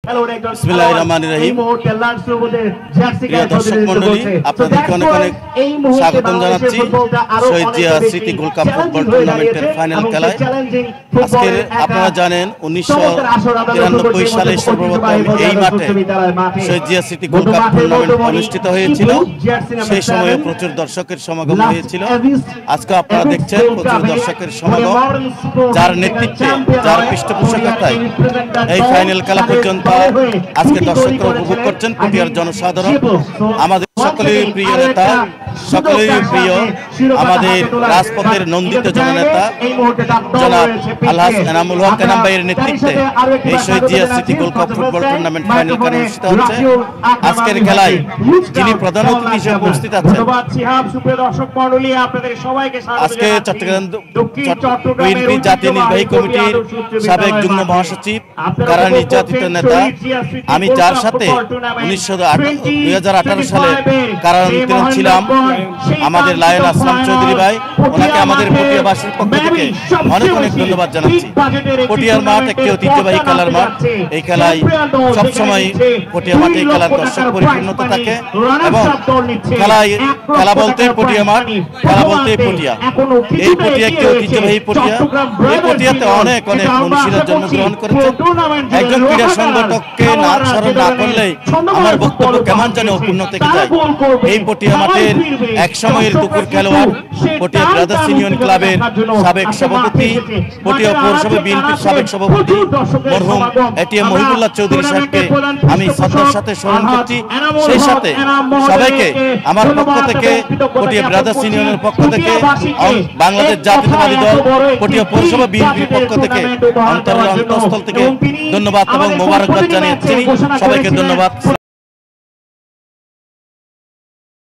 বিসমিল্লাহিররহমানিররহিম। প্রিয় দর্শক মণ্ডলী, আপনাদেরকে অনেক অনেক স্বাগতম জানাচ্ছি শহীদ জিয়া স্মৃতি গোল্ড কাপ ফুটবল টুর্নামেন্টের ফাইনাল খেলায়। আজকের আপনারা জানেন 1993 সালে সর্বপ্রথম এই মাঠে শহীদ জিয়া স্মৃতি গোল্ড কাপ টুর্নামেন্ট অনুষ্ঠিত হয়েছিল। সেই সময়ে প্রচুর দর্শকের সমাগম হয়েছিল। আজকে আপনারা দেখছেন প্রচুর দর্শকের সমাগম, যার নেতৃত্বে, যার পৃষ্ঠপোষকতায় এই ফাইনাল খেলা পর্যন্ত আজকে দর্শকরা উপভোগ করছেন পটিয়ার জনসাধারণ। আমাদের সকলেই প্রিয় নেতা, সকলেই প্রিয় আমাদের রাজপথের নন্দিত জননেতা জনাব আলহাজ এনামুল হক এনাম ভাইয়ের নেতৃত্বে এই শহীদ জিয়া স্মৃতি gold cup football tournament final খেলা অনুষ্ঠিত হচ্ছে। আজকের খেলায় যিনি প্রধান অতিথি হিসেবে উপস্থিত আছেন, আজকে চট্টগ্রাম বিএনপি জাতীয় নির্বাহী কমিটির সাবেক যুগ্ম মহাসচিব, কারা নির্যাতিত নেতা, আমি যার সাথে 2018 সালে কারান্তরীণ ছিলাম, আমাদের লায়ন আসলাম চৌধুরী ভাই, ওনাকে আমাদের পটিয়াবাসীর পক্ষ থেকে অনেক অনেক ধন্যবাদ জানাচ্ছি। পটিয়ার মাঠ একটি ঐতিহ্যবাহী খেলার মাঠ। এই খেলায় সবসময় পটিয়া মাঠে খেলার দর্শক পরিপূর্ণতা থাকে এবং খেলা বলতে পটিয়া মাঠ, খেলা বলতে পটিয়া। এই পটিয়া একটি ঐতিহ্যবাহী পটিয়া। এই পটিয়াতে অনেক অনেক মনীষীরা জন্মগ্রহণ করেছে। একজন ক্রীড়া সংগঠককে না স্মরণ না করলে আমার বক্তব্য কেমন যেন অপূর্ণ থেকে যায়। এই পটিয়া মাঠের এক সময়ের দুপুর খেলোয়াড়, পটিয়া ব্রাদার্স ইউনিয়ন ক্লাবের সাবেক সভাপতি, পটিয়া পৌরসভা বিএনপির সাবেক সভাপতি মরহুম এটিএম মহিবুল্লাহ চৌধুরী সাহেবকে আমি শ্রদ্ধার সাথে স্মরণ করছি। সেই সাথে সবাইকে আমার পক্ষ থেকে, পটিয়া ব্রাদার্স ইউনিয়নের পক্ষ থেকে, বাংলাদেশ জাতীয়তাবাদী দল পটিয়া পৌরসভা বিএনপির পক্ষ থেকে অন্তরস্থল থেকে ধন্যবাদ এবং মোবারকবাদ জানিয়েছি। সবাইকে ধন্যবাদ।